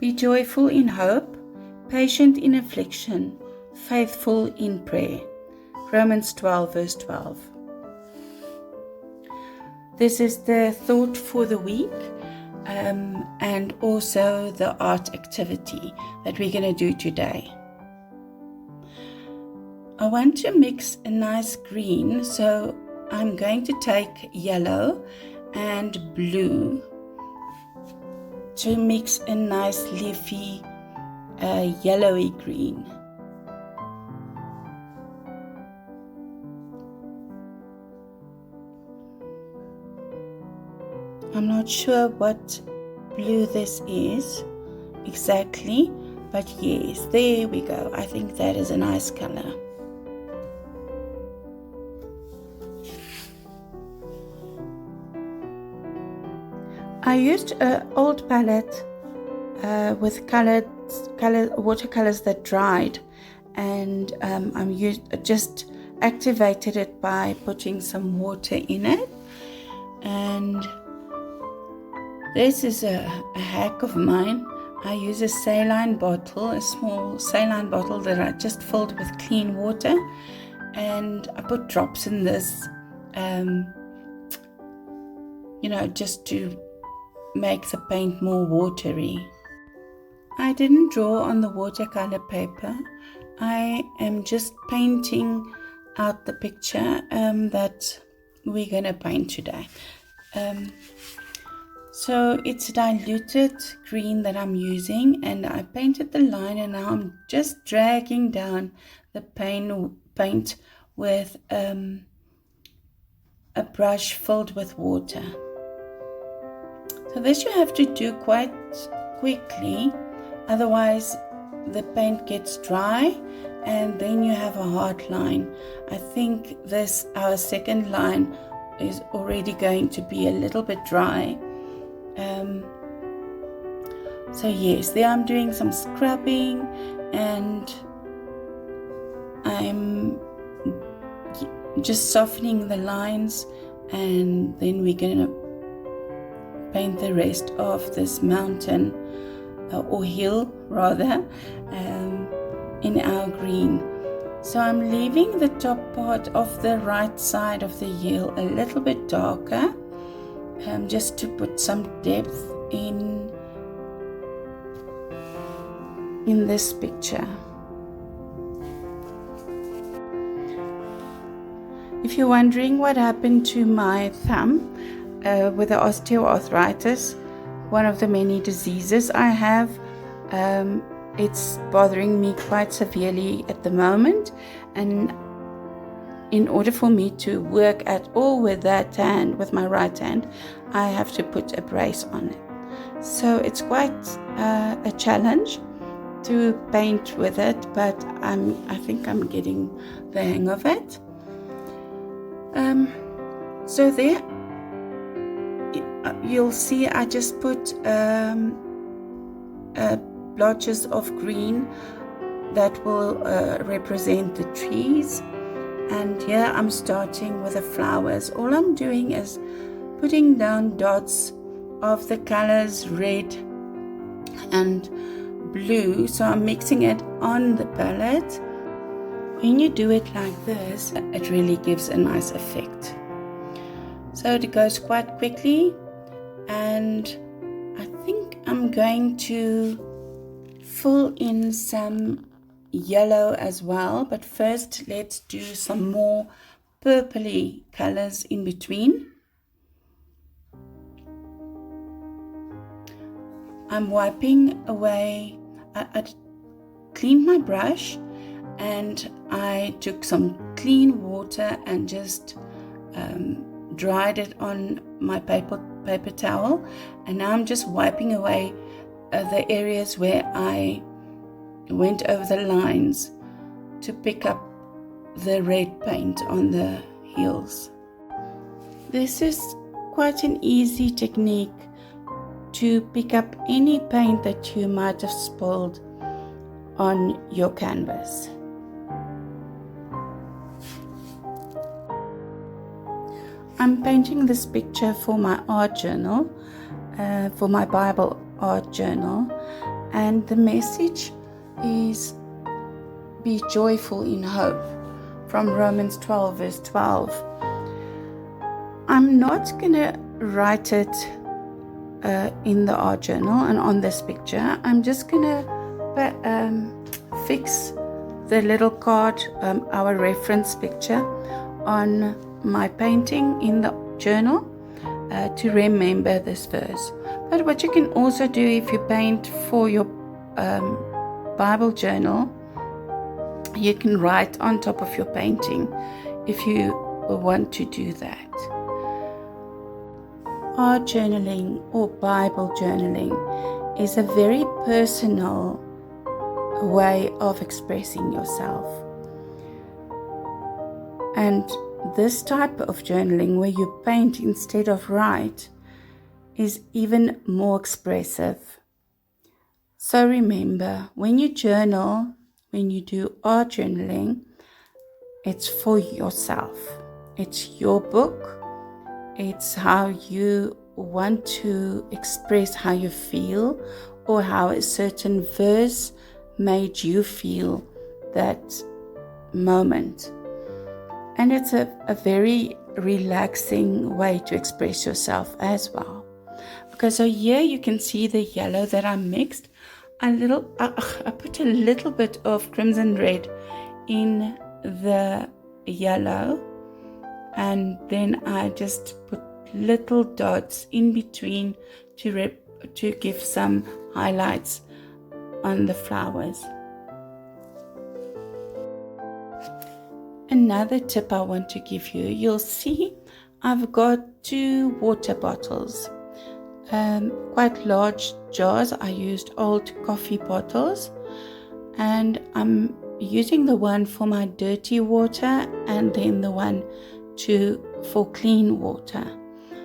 Be joyful in hope, patient in affliction, faithful in prayer. Romans 12 verse 12. This is the thought for the week, and also the art activity that we're going to do today. I want to mix a nice green, so I'm going to take yellow and blue to mix a nice leafy yellowy green. I'm not sure what blue this is exactly, but yes, there we go. I think that is a nice color. I used an old palette with watercolors that dried, and just activated it by putting some water in it. And this is a hack of mine. I use a saline bottle, a small saline bottle that I just filled with clean water, and I put drops in this, just to make the paint more watery. I didn't draw on the watercolor paper. I am just painting out the picture that we're going to paint today. So it's diluted green that I'm using, and I painted the line, and now I'm just dragging down the paint with a brush filled with water. So this you have to do quite quickly, otherwise the paint gets dry and then you have a hard line. I think our second line is already going to be a little bit dry. So yes, there I'm doing some scrubbing, and I'm just softening the lines, and then we're going to paint the rest of this mountain or hill rather in our green. So I'm leaving the top part of the right side of the hill a little bit darker, just to put some depth in this picture. If you're wondering what happened to my thumb with the osteoarthritis, one of the many diseases I have, it's bothering me quite severely at the moment, and in order for me to work at all with that hand, with my right hand, I have to put a brace on it. So it's quite a challenge to paint with it, but I think I'm getting the hang of it. So there you'll see I just put blotches of green that will represent the trees, and here I'm starting with the flowers. All I'm doing is putting down dots of the colors red and blue, so I'm mixing it on the palette. When you do it like this, it really gives a nice effect. So it goes quite quickly, and I think I'm going to fill in some yellow as well, but first let's do some more purpley colors in between. I'm wiping away, I cleaned my brush, and I took some clean water and just dried it on my paper towel, and now I'm just wiping away the areas where I went over the lines to pick up the red paint on the heels. This is quite an easy technique to pick up any paint that you might have spilled on your canvas. I'm painting this picture for my art journal, for my Bible art journal, and the message is be joyful in hope from Romans 12 verse 12. I'm not gonna write it in the art journal and on this picture. I'm just gonna fix the little card, our reference picture, on my painting in the journal to remember this verse. But what you can also do if you paint for your Bible journal, you can write on top of your painting if you want to do that. Art journaling or Bible journaling is a very personal way of expressing yourself. And this type of journaling where you paint instead of write is even more expressive. So remember, when you journal, when you do art journaling, it's for yourself. It's your book. It's how you want to express how you feel, or how a certain verse made you feel that moment. And it's a very relaxing way to express yourself as well. Okay, so here you can see the yellow that I mixed. I put a little bit of crimson red in the yellow, and then I just put little dots in between to give some highlights on the flowers. Another tip I want to give you, you'll see I've got 2 water bottles, quite large jars. I used old coffee bottles, and I'm using the one for my dirty water and then the one for clean water.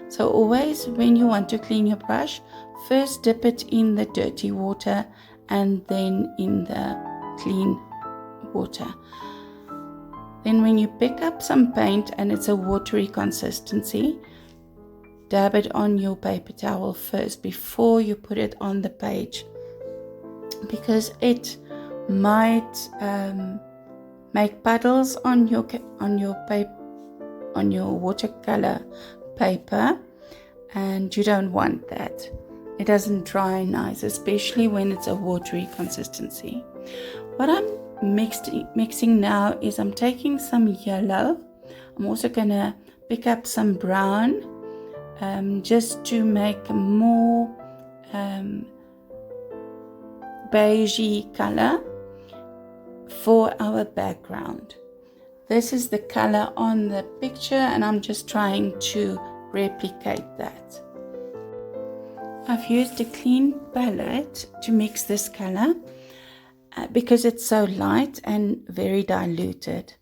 So always when you want to clean your brush, first dip it in the dirty water and then in the clean water. Then when you pick up some paint and it's a watery consistency, dab it on your paper towel first before you put it on the page, because it might make puddles on your watercolor paper, and you don't want that. It doesn't dry nice, especially when it's a watery consistency. What I'm mixing now is I'm taking some yellow. I'm also gonna pick up some brown, just to make a more beigey color for our background. This is the color on the picture, and I'm just trying to replicate that. I've used a clean palette to mix this color because it's so light and very diluted,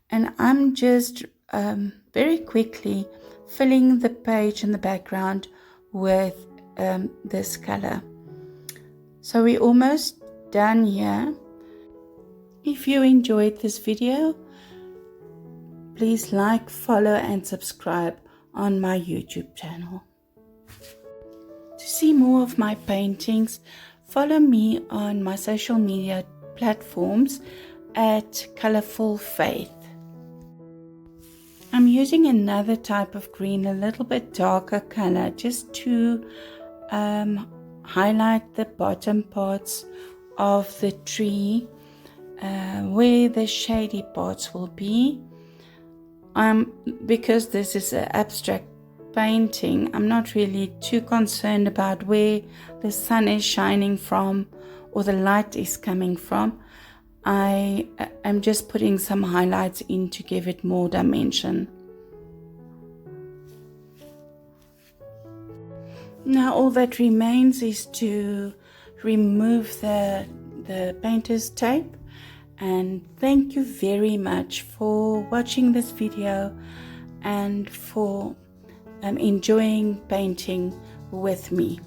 and I'm just very quickly filling the page in the background with this color. So we're almost done here. If you enjoyed this video, please like, follow and subscribe on my YouTube channel. To see more of my paintings, follow me on my social media platforms at Colorful Faith. I'm using another type of green, a little bit darker color, just to highlight the bottom parts of the tree where the shady parts will be. Because this is an abstract painting, I'm not really too concerned about where the sun is shining from or the light is coming from. I am just putting some highlights in to give it more dimension. Now all that remains is to remove the painter's tape. And thank you very much for watching this video and for enjoying painting with me.